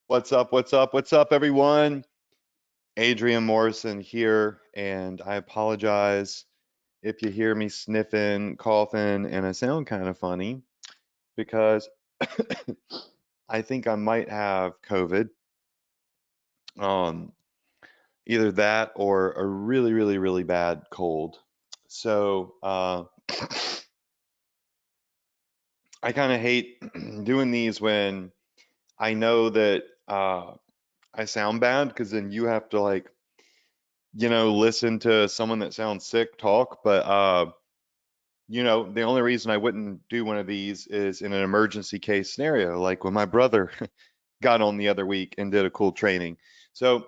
What's up? What's up? What's up, everyone? Adrian Morrison here, and I apologize if you hear me sniffing, coughing, and I sound kind of funny because I think I might have COVID. Um, Either that or a really, really, really bad cold. So, I kind of hate doing these when I know that I sound bad because then you have to listen to someone that sounds sick talk. But the only reason I wouldn't do one of these is in an emergency case scenario, like when my brother got on the other week and did a cool training. So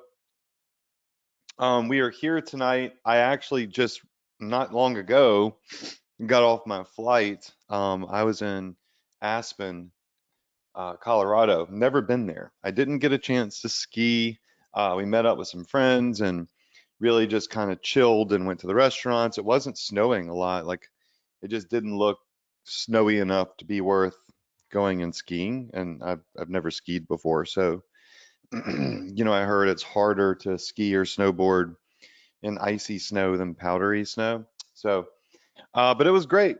we are here tonight. I actually just not long ago got off my flight. I was in Aspen, Colorado. Never been there. I didn't get a chance to ski. We met up with some friends and really just kind of chilled and went to the restaurants. It wasn't snowing a lot. Like it just didn't look snowy enough to be worth going and skiing. And I've never skied before, so I heard it's harder to ski or snowboard in icy snow than powdery snow. So, but it was great.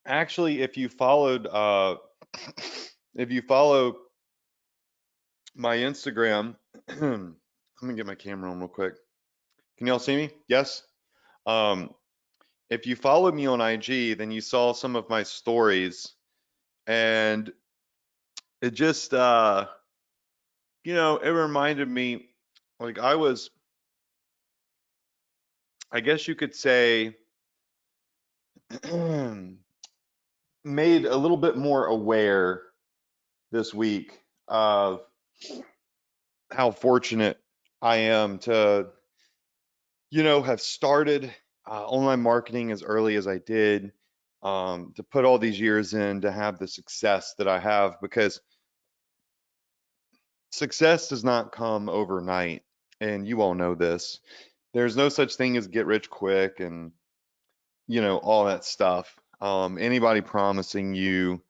Actually, if you follow my Instagram, let me get my camera on real quick. Can y'all see me? Yes. Um, if you followed me on IG, then you saw some of my stories, and it just, it reminded me, like I guess you could say, made a little bit more aware this week of how fortunate I am to, have started online marketing as early as I did, to put all these years in to have the success that I have, because success does not come overnight. And you all know this. There's no such thing as get rich quick and, all that stuff. Anybody promising you,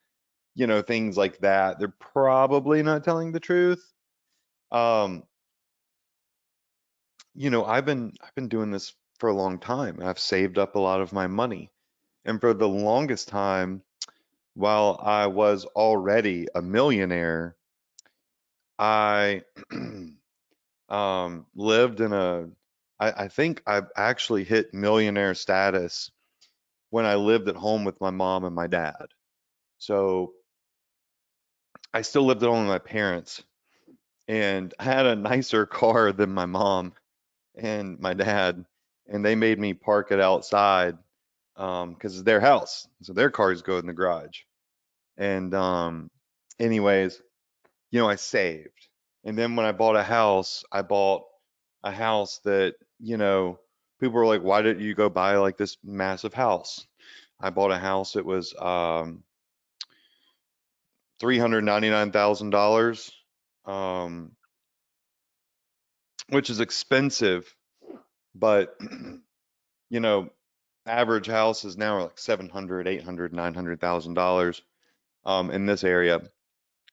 things like that, they're probably not telling the truth. Um, I've been doing this for a long time. I've saved up a lot of my money. And for the longest time, while I was already a millionaire, I lived in I think I've actually hit millionaire status when I lived at home with my mom and my dad. So I still lived at home with my parents and I had a nicer car than my mom and my dad, and they made me park it outside because it's their house. So their cars go in the garage. And anyways, I saved. And then when I bought a house, I bought a house that, people were like, why did you go buy like this massive house? I bought a house that was $399,000, um, which is expensive, but you know, average houses now are like 700, 800, $900,000 in this area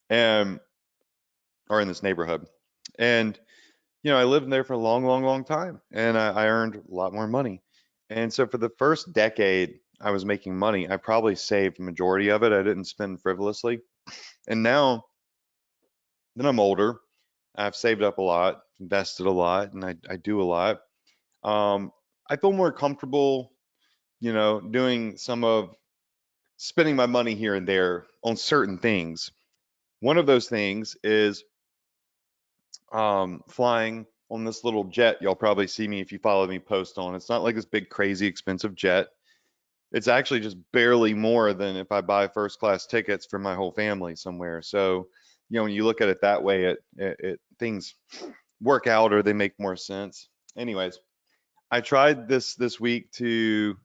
and or in this neighborhood. And I lived there for a long, long, long time, and I earned a lot more money. And so for the first decade I was making money, I probably saved the majority of it. I didn't spend frivolously. And now that I'm older, I've saved up a lot, invested a lot, and I do a lot. Um, I feel more comfortable, doing some of spending my money here and there on certain things. One of those things is flying on this little jet. Y'all probably see me if you follow me post on. It's not like this big crazy expensive jet. It's actually just barely more than if I buy first class tickets for my whole family somewhere. So, when you look at it that way, it things work out or they make more sense. Anyways, I tried this week to,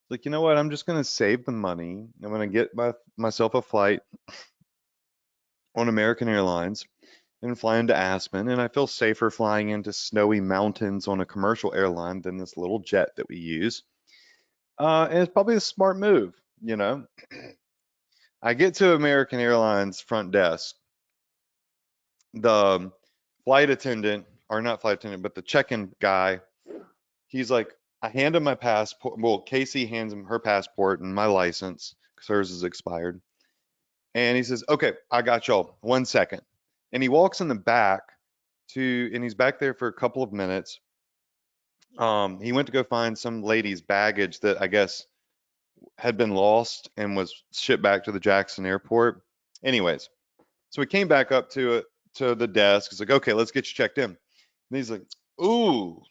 like, you know what? I'm just gonna save the money. I'm gonna get myself a flight on American Airlines and fly into Aspen, and I feel safer flying into snowy mountains on a commercial airline than this little jet that we use. And it's probably a smart move. I get to American Airlines front desk. the flight attendant, or not flight attendant, but the check-in guy, he's like, I hand him my passport. Well, Casey hands him her passport and my license because hers is expired. And he says, okay, I got y'all. 1 second. And he walks in the back and he's back there for a couple of minutes. He went to go find some lady's baggage that I guess had been lost and was shipped back to the Jackson airport. Anyways, so we came back up to the desk. He's like, okay, let's get you checked in. And he's like, ooh,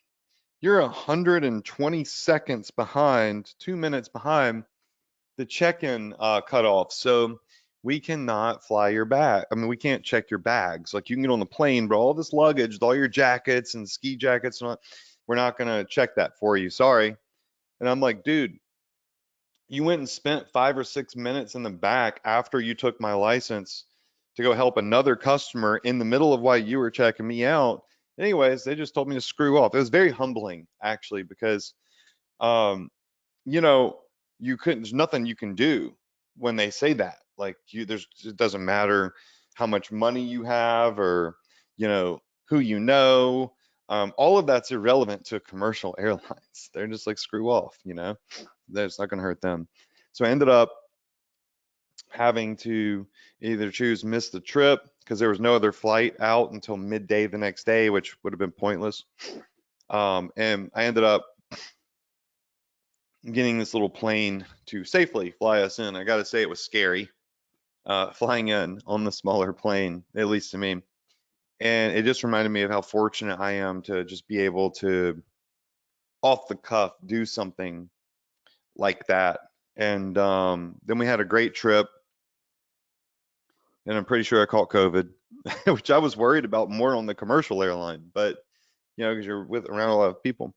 you're 120 seconds behind, 2 minutes behind the check-in cutoff. So we cannot fly your bag. I mean, we can't check your bags. Like you can get on the plane, but all this luggage, with all your jackets and ski jackets, and all, we're not gonna check that for you. Sorry. And I'm like, dude, you went and spent 5 or 6 minutes in the back after you took my license to go help another customer in the middle of why you were checking me out. Anyways, they just told me to screw off. It was very humbling actually because um, you know, there's nothing you can do when they say that. Like it doesn't matter how much money you have or, who you know. All of that's irrelevant to commercial airlines. They're just like, screw off, that's not going to hurt them. So I ended up having to either choose miss the trip because there was no other flight out until midday the next day, which would have been pointless. And I ended up getting this little plane to safely fly us in. I got to say it was scary flying in on the smaller plane, at least to me. And it just reminded me of how fortunate I am to just be able to, off the cuff, do something like that. And then we had a great trip, and I'm pretty sure I caught COVID, which I was worried about more on the commercial airline, but because you're around a lot of people.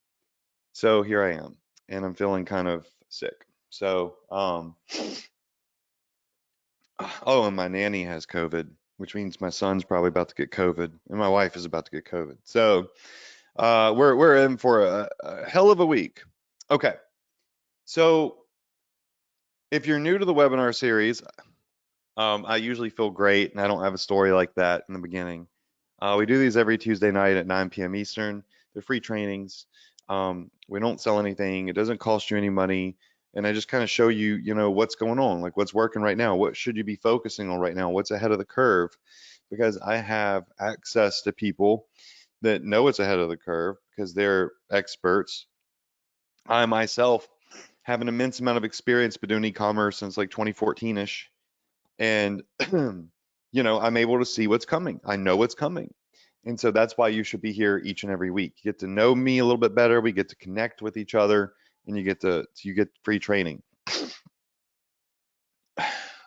So here I am, and I'm feeling kind of sick. So, oh, and my nanny has COVID, which means my son's probably about to get COVID, and my wife is about to get COVID. So, we're in for a hell of a week. Okay, so if you're new to the webinar series, I usually feel great, and I don't have a story like that in the beginning. We do these every Tuesday night at 9 p.m. Eastern. They're free trainings. We don't sell anything. It doesn't cost you any money. And I just kind of show you, what's going on, like what's working right now. What should you be focusing on right now? What's ahead of the curve? Because I have access to people that know it's ahead of the curve because they're experts. I myself have an immense amount of experience been doing e-commerce since like 2014-ish. And, I'm able to see what's coming. I know what's coming. And so that's why you should be here each and every week. You get to know me a little bit better. We get to connect with each other, and you get free training.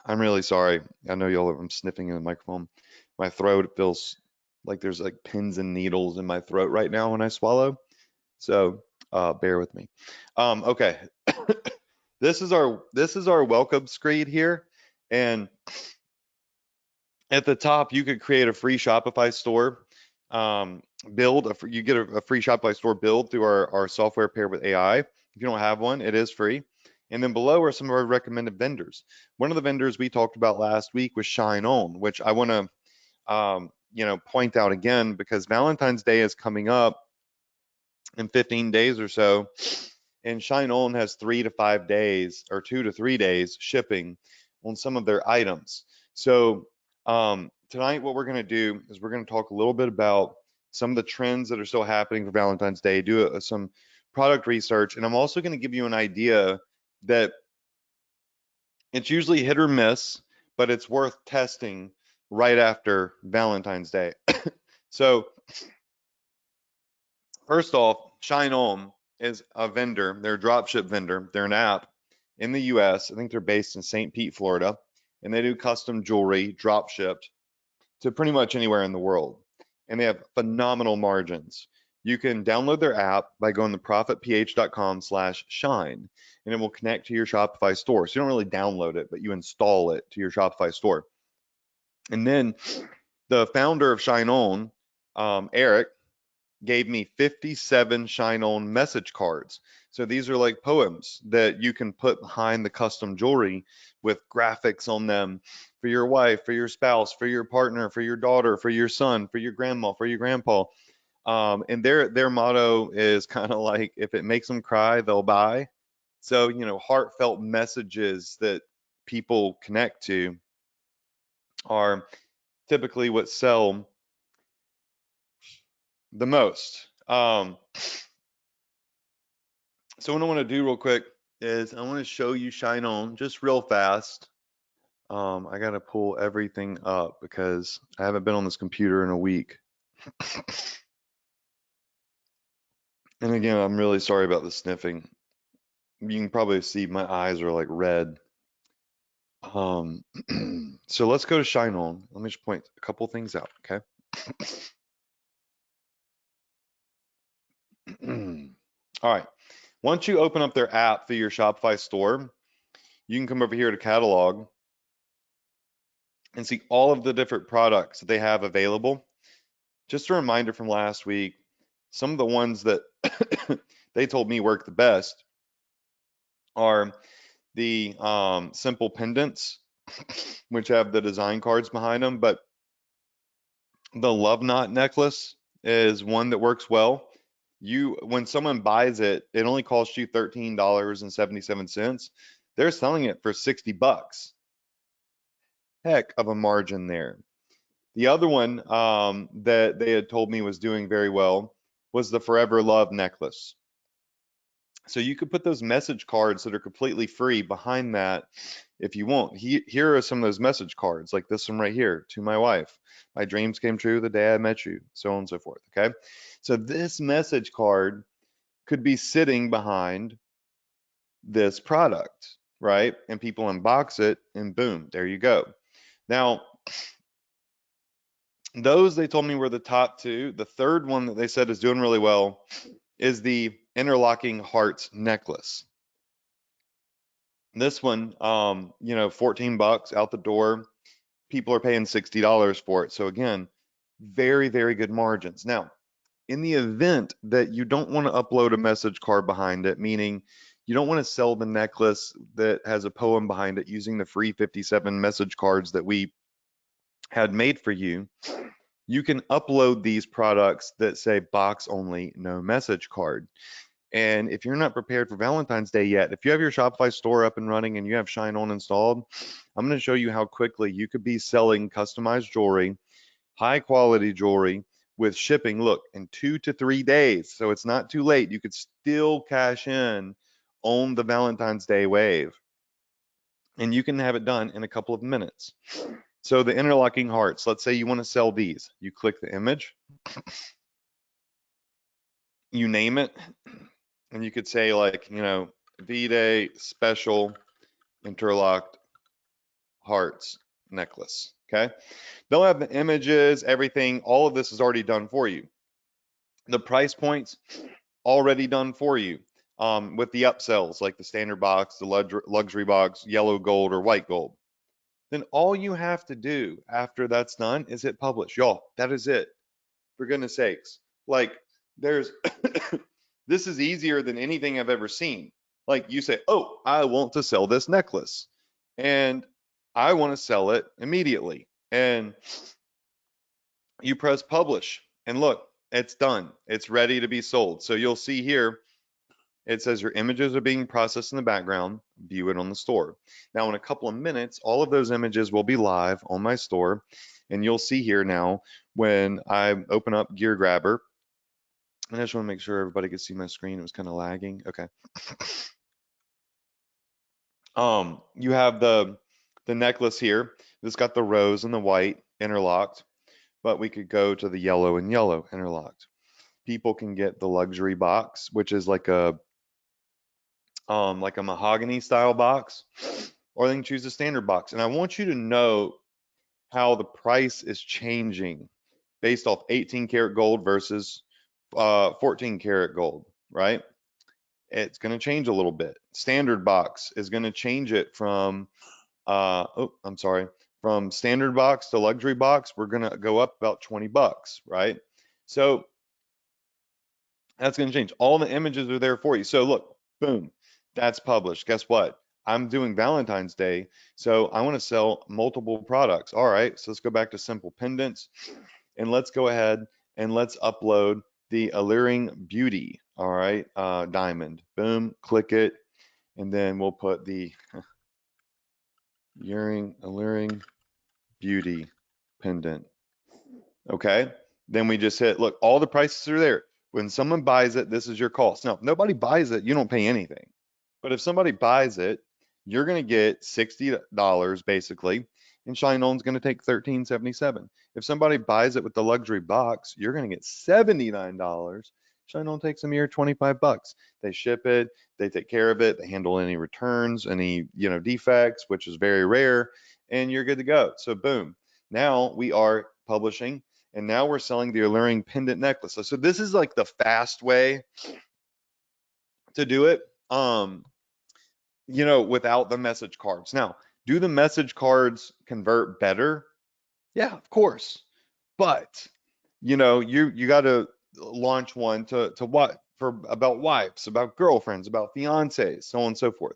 I'm really sorry. I know I'm sniffing in the microphone. My throat feels like there's like pins and needles in my throat right now when I swallow. So bear with me. Okay. This is our welcome screen here. And at the top, you could create a free Shopify store. You get a free Shopify store build through our software paired with AI. If you don't have one, it is free. And then below are some of our recommended vendors. One of the vendors we talked about last week was Shine On, which I want to point out again because Valentine's Day is coming up in 15 days or so. And Shine On has 3 to 5 days or 2 to 3 days shipping on some of their items. So tonight, what we're going to do is we're going to talk a little bit about some of the trends that are still happening for Valentine's Day, do some product research, and I'm also going to give you an idea that it's usually hit or miss, but it's worth testing right after Valentine's Day. So first off, Shine On is a vendor. They're a dropship vendor. They're an app in the US. I think they're based in St. Pete, Florida, and they do custom jewelry drop shipped to pretty much anywhere in the world. And they have phenomenal margins. You can download their app by going to profitph.com/shine, and it will connect to your Shopify store. So you don't really download it, but you install it to your Shopify store. And then the founder of Shine On, Eric, gave me 57 Shine On message cards. So these are like poems that you can put behind the custom jewelry with graphics on them. for your wife, for your spouse, for your partner, for your daughter, for your son, for your grandma, for your grandpa. And their motto is kind of like, if it makes them cry, they'll buy. So, heartfelt messages that people connect to are typically what sell the most. So what I want to do real quick is I want to show you Shine On just real fast. I got to pull everything up because I haven't been on this computer in a week. And again, I'm really sorry about the sniffing. You can probably see my eyes are like red. So let's go to Shine On. Let me just point a couple things out, okay? All right. Once you open up their app through your Shopify store, you can come over here to catalog and see all of the different products that they have available. Just a reminder from last week, some of the ones that they told me work the best are the simple pendants, which have the design cards behind them, but the love knot necklace is one that works well. When someone buys it, it only costs you $13.77. They're selling it for $60. Heck of a margin there. The other one that they had told me was doing very well was the Forever Love necklace. So you could put those message cards that are completely free behind that if you want. Here are some of those message cards, like this one right here, to my wife. My dreams came true the day I met you, so on and so forth, okay? So this message card could be sitting behind this product, right? And people unbox it and boom, there you go. Now, those they told me were the top two. The third one that they said is doing really well is the interlocking hearts necklace. This one, $14 out the door. People are paying $60 for it. So again, very, very good margins. Now, in the event that you don't want to upload a message card behind it, meaning you don't want to sell the necklace that has a poem behind it using the free 57 message cards that we had made for you, you can upload these products that say box only, no message card. And if you're not prepared for Valentine's Day yet, if you have your Shopify store up and running and you have Shine On installed, I'm going to show you how quickly you could be selling customized jewelry, high quality jewelry with shipping, look, in 2 to 3 days. So it's not too late. You could still cash in on the Valentine's Day wave. And you can have it done in a couple of minutes. So the interlocking hearts, let's say you want to sell these. You click the image, you name it, and you could say like, V-Day special interlocked hearts necklace, okay? They'll have the images, everything, all of this is already done for you. The price points already done for you with the upsells, like the standard box, the luxury box, yellow gold or white gold. Then all you have to do after that's done is hit publish. Y'all, that is it. For goodness sakes. Like, there's this is easier than anything I've ever seen. Like, you say, oh, I want to sell this necklace and I want to sell it immediately. And you press publish and look, it's done. It's ready to be sold. So you'll see here, it says your images are being processed in the background. View it on the store. Now, in a couple of minutes, all of those images will be live on my store. And you'll see here now when I open up Gear Grabber, and I just want to make sure everybody could see my screen. It was kind of lagging. Okay. You have the necklace here. This got the rose and the white interlocked, but we could go to the yellow and yellow interlocked. People can get the luxury box, which is like a mahogany style box, or they can choose a standard box. And I want you to know how the price is changing based off 18 karat gold versus 14 karat gold, right? It's going to change a little bit. Standard box is going to change it from, from standard box to luxury box. We're going to go up about $20, right? So that's going to change. All the images are there for you. So look, boom, that's published. Guess what? I'm doing Valentine's Day, so I want to sell multiple products. All right, so let's go back to simple pendants and let's go ahead and let's upload the Alluring Beauty. All right, diamond. Boom, click it, and then we'll put the Alluring Beauty pendant. Okay. Then we just hit, look, all the prices are there. When someone buys it, this is your cost. Now, if nobody buys it, you don't pay anything. But if somebody buys it, you're going to get $60 basically, and Shine On's going to take $13.77. If somebody buys it with the luxury box, you're going to get $79. Shine On takes a mere 25 bucks. They ship it, they take care of it, they handle any returns, any, defects, which is very rare, and you're good to go. So boom. Now we are publishing, and now we're selling the Alluring pendant necklace. So this is like the fast way to do it. Without the message cards. Now, do the message cards convert better? Yeah, of course. But you got to launch one to what for about wives, about girlfriends, about fiancés, so on and so forth.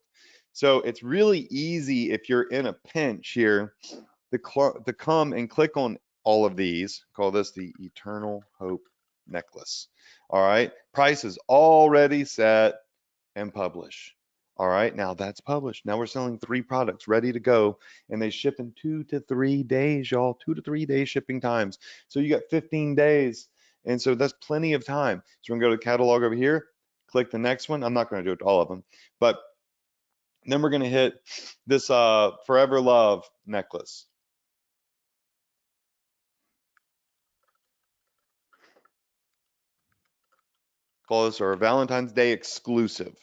So it's really easy if you're in a pinch here to come and click on all of these. Call this the Eternal Hope necklace. All right, price is already set and publish. All right, now that's published. Now we're selling 3 products ready to go, and they ship in 2 to 3 days, y'all. 2 to 3 days shipping times. So you got 15 days, and so that's plenty of time. So we're gonna go to catalog over here, click the next one. I'm not gonna do it to all of them, but then we're gonna hit this Forever Love necklace. Call this our Valentine's Day exclusive.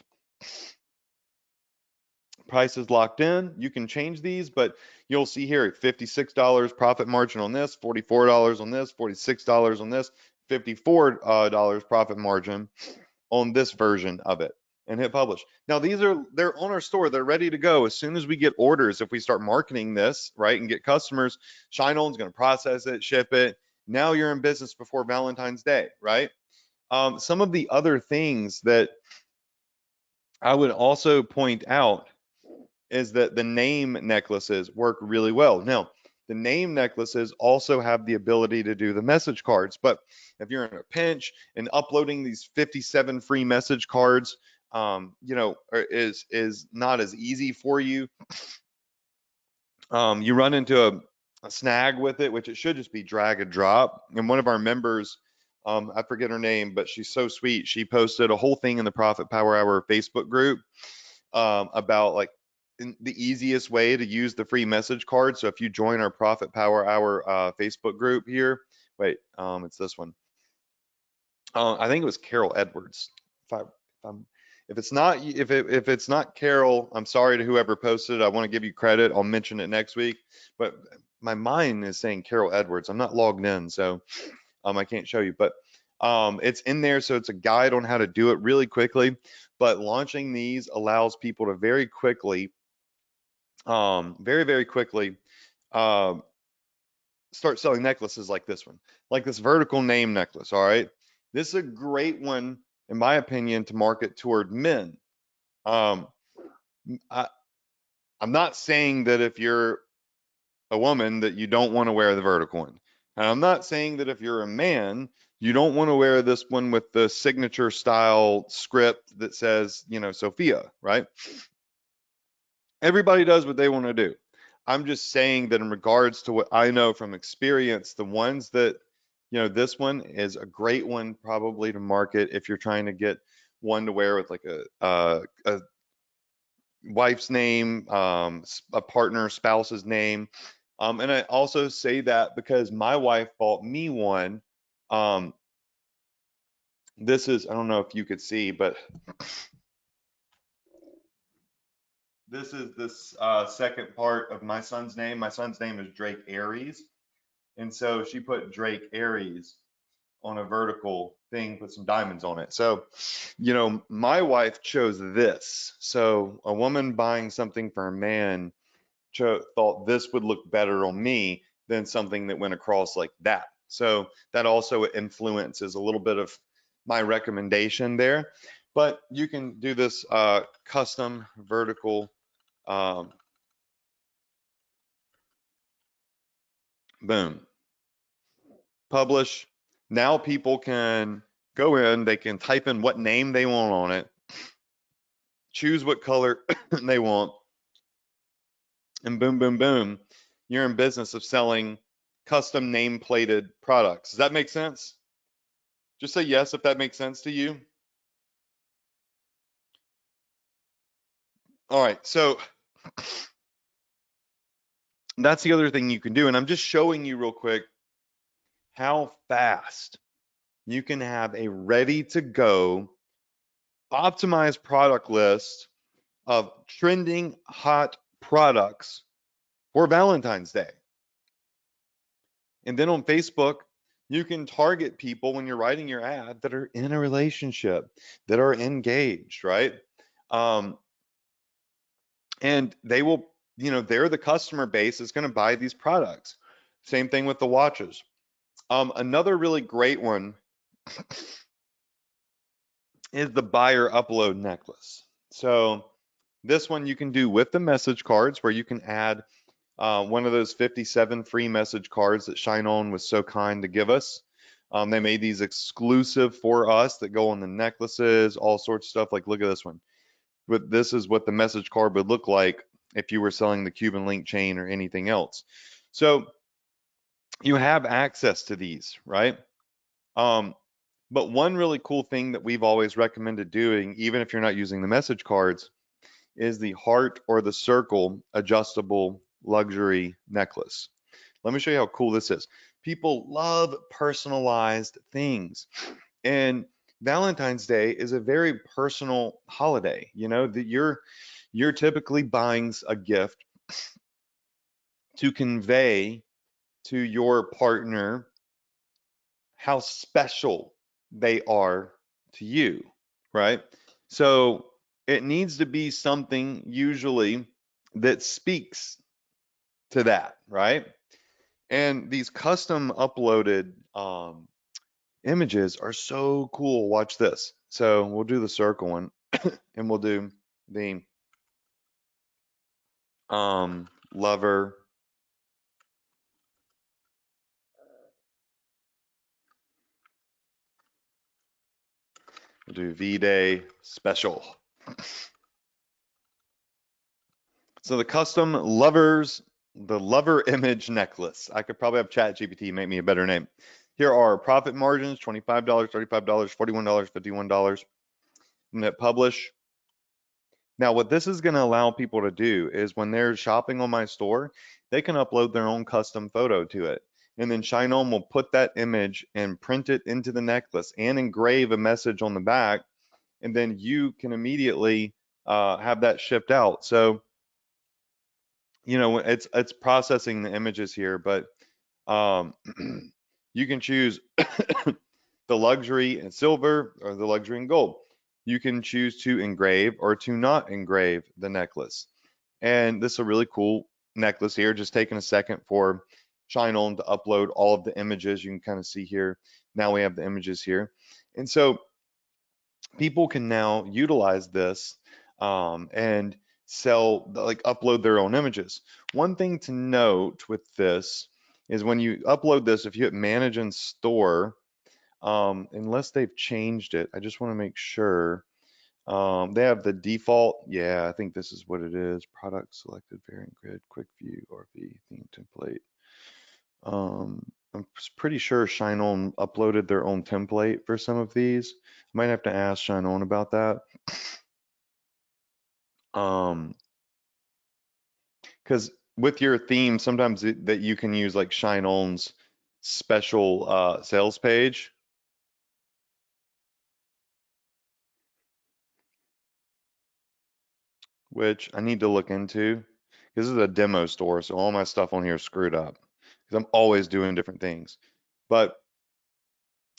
Price is locked in. You can change these, but you'll see here $56 profit margin on this, $44 on this, $46 on this, $54 profit margin on this version of it, and hit publish. Now they're on our store. They're ready to go. As soon as we get orders, if we start marketing this, right, and get customers, Shine On's going to process it, ship it. Now you're in business before Valentine's Day, right? Some of the other things that I would also point out is that the name necklaces work really well. Now, the name necklaces also have the ability to do the message cards, but if you're in a pinch and uploading these 57 free message cards, is not as easy for you. You run into a snag with it, which it should just be drag and drop. And one of our members, I forget her name, but she's so sweet. She posted a whole thing in the Profit Power Hour Facebook group about like the easiest way to use the free message card. So if you join our Profit Power Hour Facebook group here, wait, it's this one. I think it was Carol Edwards. If it's not Carol, I'm sorry to whoever posted it. I want to give you credit. I'll mention it next week. But my mind is saying Carol Edwards. I'm not logged in, so I can't show you. But it's in there, so it's a guide on how to do it really quickly. But launching these allows people to very quickly, very quickly, start selling necklaces like this one, like this vertical name necklace. All right, this is a great one, in my opinion, to market toward men. Um, I'm not saying that if you're a woman that you don't want to wear the vertical one. And I'm not saying that if you're a man, you don't want to wear this one with the signature style script that says, Sophia, right? Everybody does what they want to do. I'm just saying that in regards to what I know from experience, the ones that, this one is a great one probably to market if you're trying to get one to wear with like a wife's name, a partner, spouse's name. And I also say that because my wife bought me one. This is, I don't know if you could see, but this is this second part of my son's name. My son's name is Drake Aries. And so she put Drake Aries on a vertical thing, put some diamonds on it. So, my wife chose this. So a woman buying something for a man thought this would look better on me than something that went across like that. So that also influences a little bit of my recommendation there. But you can do this custom vertical Boom, publish. Now people can go in, they can type in what name they want on it, choose what color they want, and boom, boom, boom, you're in business of selling custom name plated products. Does that make sense? Just say yes if that makes sense to you. All right, so that's the other thing you can do. And I'm just showing you real quick how fast you can have a ready to go optimized product list of trending hot products for Valentine's Day. And then on Facebook, you can target people when you're writing your ad that are in a relationship, that are engaged, right? Um, and they will, they're the customer base that's going to buy these products. Same thing with the watches. Another really great one is the buyer upload necklace. So this one you can do with the message cards where you can add one of those 57 free message cards that Shine On was so kind to give us. They made these exclusive for us that go on the necklaces, all sorts of stuff. Like, look at this one. But this is what the message card would look like if you were selling the Cuban link chain or anything else. So you have access to these, right? But one really cool thing that we've always recommended doing, even if you're not using the message cards, is the heart or the circle adjustable luxury necklace. Let me show you how cool this is. People love personalized things. And Valentine's Day is a very personal holiday. You know, that you're typically buying a gift to convey to your partner how special they are to you, right? So it needs to be something usually that speaks to that, right? And these custom uploaded images are so cool. Watch this. So we'll do the circle one and we'll do the lover. We'll do V-Day special. So the custom the lover image necklace. I could probably have ChatGPT make me a better name. Here are profit margins: $25, $35, $41, $51. I'm gonna hit publish. Now, what this is going to allow people to do is when they're shopping on my store, they can upload their own custom photo to it. And then Shine On will put that image and print it into the necklace and engrave a message on the back. And then you can immediately have that shipped out. So, it's processing the images here, but um, you can choose the luxury in silver or the luxury in gold. You can choose to engrave or to not engrave the necklace. And this is a really cool necklace here. Just taking a second for Shine On to upload all of the images. You can kind of see here. Now we have the images here. And so people can now utilize this and like upload their own images. One thing to note with this is when you upload this, if you hit manage and store, unless they've changed it, I just want to make sure. They have the default. Yeah, I think this is what it is. Product selected, variant grid, quick view, RV, theme template. I'm pretty sure Shine On uploaded their own template for some of these. Might have to ask Shine On about that. Because with your theme, sometimes that you can use like Shine On's special sales page, which I need to look into. This is a demo store, so all my stuff on here is screwed up because I'm always doing different things. But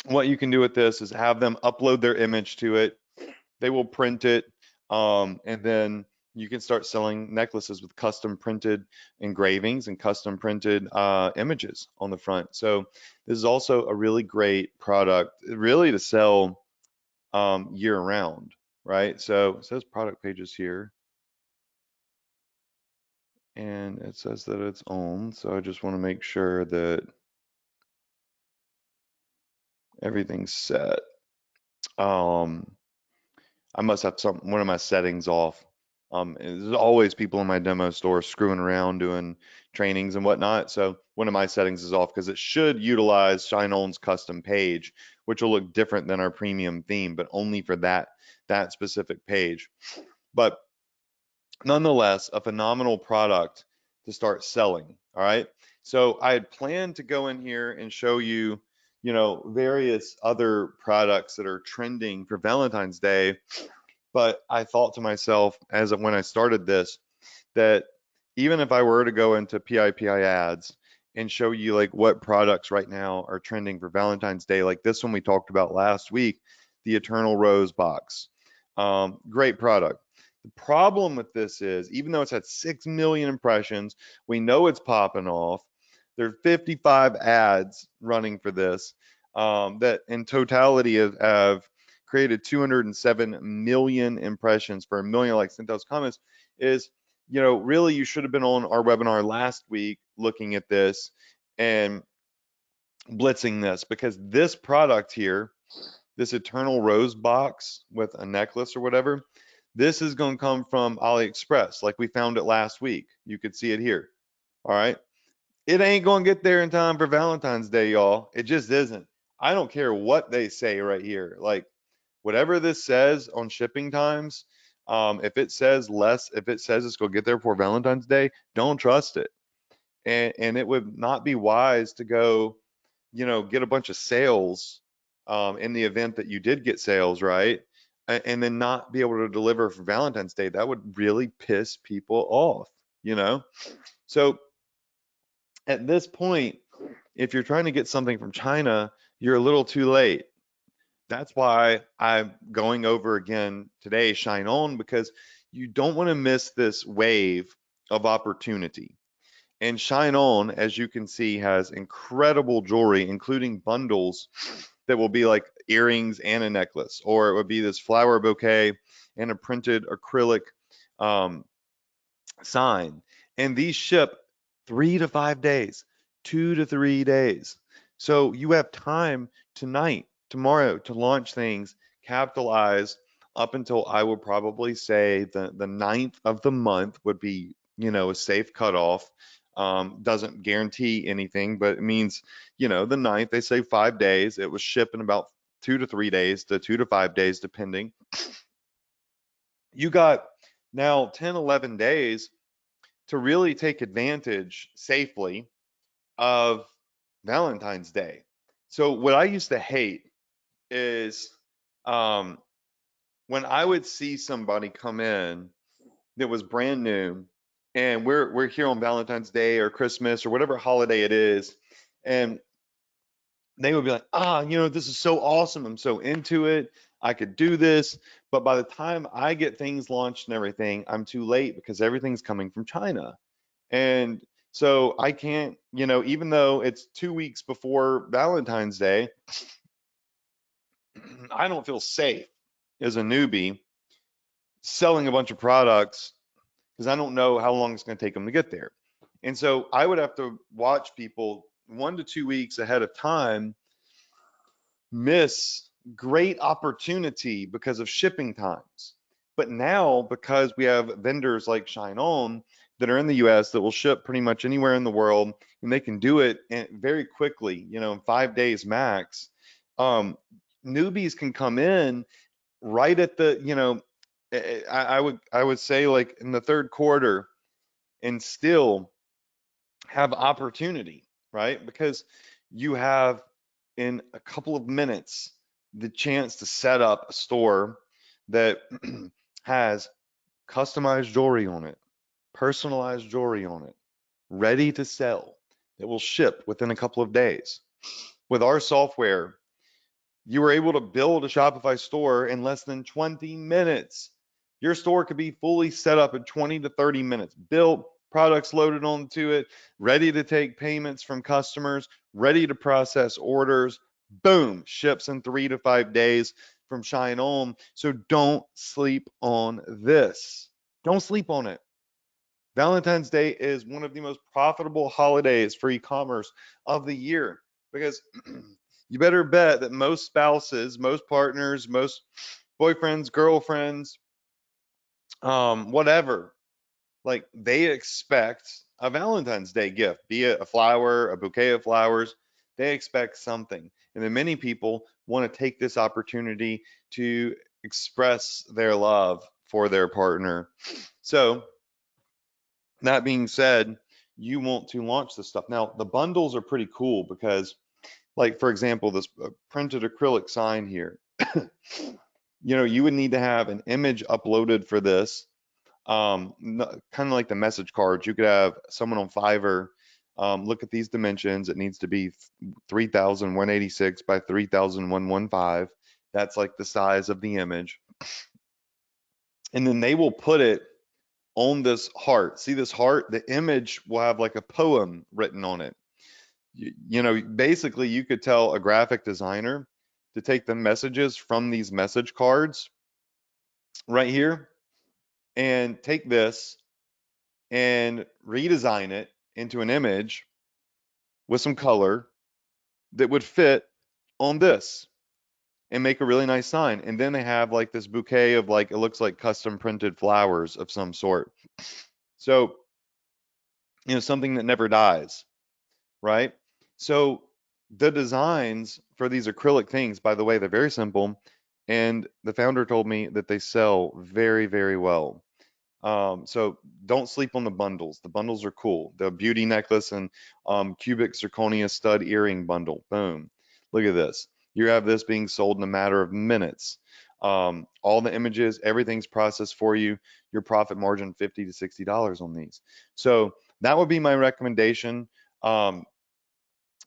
what you can do with this is have them upload their image to it. They will print it, and then you can start selling necklaces with custom printed engravings and custom printed images on the front. So this is also a really great product, really to sell year round, right? So it says product pages here. and it says that it's on. So I just want to make sure that everything's set. Um, I must have one of my settings off. There's always people in my demo store screwing around doing trainings and whatnot. So one of my settings is off because it should utilize ShineOn's custom page, which will look different than our premium theme, but only for that specific page. But nonetheless, a phenomenal product to start selling. All right. So I had planned to go in here and show you, various other products that are trending for Valentine's Day. But I thought to myself, when I started this, that even if I were to go into PIPI ads and show you like what products right now are trending for Valentine's Day, like this one we talked about last week, the Eternal Rose box. Great product. The problem with this is, even though it's had 6 million impressions, we know it's popping off. There's 55 ads running for this that in totality have created 207 million impressions for a million likes and those comments. Is, really you should have been on our webinar last week looking at this and blitzing this, because this product here, this Eternal Rose box with a necklace or whatever, this is going to come from AliExpress. Like we found it last week. You could see it here. All right. It ain't going to get there in time for Valentine's Day, y'all. It just isn't. I don't care what they say right here. Like, whatever this says on shipping times, if it says it's going to get there for Valentine's Day, don't trust it. And it would not be wise to go, get a bunch of sales in the event that you did get sales, right? And then not be able to deliver for Valentine's Day. That would really piss people off, you know? So at this point, if you're trying to get something from China, you're a little too late. That's why I'm going over again today, Shine On, because you don't want to miss this wave of opportunity. And Shine On, as you can see, has incredible jewelry, including bundles that will be like earrings and a necklace, or it would be this flower bouquet and a printed acrylic um, sign. And these ship 3 to 5 days, 2 to 3 days. So you have time tonight, tomorrow to launch things, capitalize up until I would probably say the ninth of the month would be, a safe cutoff. Doesn't guarantee anything, but it means, the ninth, they say 5 days. It was shipped in about 2 to 3 days to 2 to 5 days, depending. You got now 10, 11 days to really take advantage safely of Valentine's Day. So what I used to hate is um, when I would see somebody come in that was brand new, and we're here on Valentine's Day or Christmas or whatever holiday it is, and they would be like, this is so awesome. I'm so into it. I could do this. But by the time I get things launched and everything, I'm too late because everything's coming from China. And so I can't, even though it's 2 weeks before Valentine's Day, I don't feel safe as a newbie selling a bunch of products because I don't know how long it's going to take them to get there. And so I would have to watch people 1 to 2 weeks ahead of time miss great opportunity because of shipping times. But now, because we have vendors like Shine On that are in the US that will ship pretty much anywhere in the world, and they can do it very quickly, in 5 days max, newbies can come in right at the, I would say like in the third quarter and still have opportunity, right? Because you have in a couple of minutes the chance to set up a store that has customized jewelry on it, personalized jewelry on it, ready to sell, that will ship within a couple of days. With our software, you were able to build a Shopify store in less than 20 minutes. Your store could be fully set up in 20 to 30 minutes, built, products loaded onto it, ready to take payments from customers, ready to process orders. Boom, ships in 3 to 5 days from Shine On. So don't sleep on this. Don't sleep on it. Valentine's Day is one of the most profitable holidays for e-commerce of the year because you better bet that most spouses, most partners, most boyfriends, girlfriends, whatever, like they expect a Valentine's Day gift, be it a flower, a bouquet of flowers. They expect something. And then many people want to take this opportunity to express their love for their partner. So, that being said, you want to launch this stuff. Now, the bundles are pretty cool because, like, for example, this printed acrylic sign here, you would need to have an image uploaded for this, kind of like the message cards. You could have someone on Fiverr look at these dimensions. It needs to be 3,186 by 3,115. That's like the size of the image. And then they will put it on this heart. See this heart? The image will have like a poem written on it. Basically, you could tell a graphic designer to take the messages from these message cards right here and take this and redesign it into an image with some color that would fit on this and make a really nice sign. And then they have like this bouquet of like, it looks like custom printed flowers of some sort. So, something that never dies, right? So the designs for these acrylic things, by the way, they're very simple. And the founder told me that they sell very, very well. So don't sleep on the bundles. The bundles are cool. The beauty necklace and cubic zirconia stud earring bundle. Boom. Look at this. You have this being sold in a matter of minutes. All the images, everything's processed for you. Your profit margin $50 to $60 on these. So that would be my recommendation. Go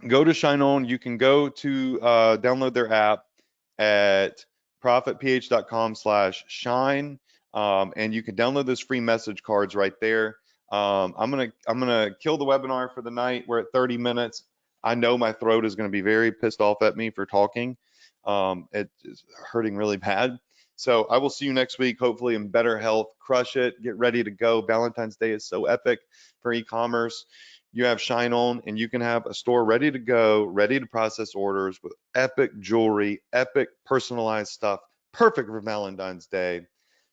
to Shine On. You can go to download their app at profitph.com/shine, and you can download those free message cards right there. I'm gonna kill the webinar for the night. We're at 30 minutes. I know my throat is going to be very pissed off at me for talking. It is hurting really bad. So I will see you next week, hopefully in better health. Crush it. Get ready to go. Valentine's Day is so epic for e-commerce. You have Shine On, and you can have a store ready to go, ready to process orders with epic jewelry, epic personalized stuff, perfect for Valentine's Day.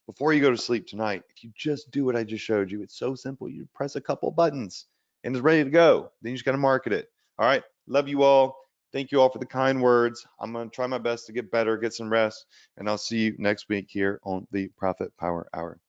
Before you go to sleep tonight, if you just do what I just showed you, it's so simple. You press a couple buttons and it's ready to go. Then you just got to market it. All right. Love you all. Thank you all for the kind words. I'm going to try my best to get better, get some rest, and I'll see you next week here on the Profit Power Hour.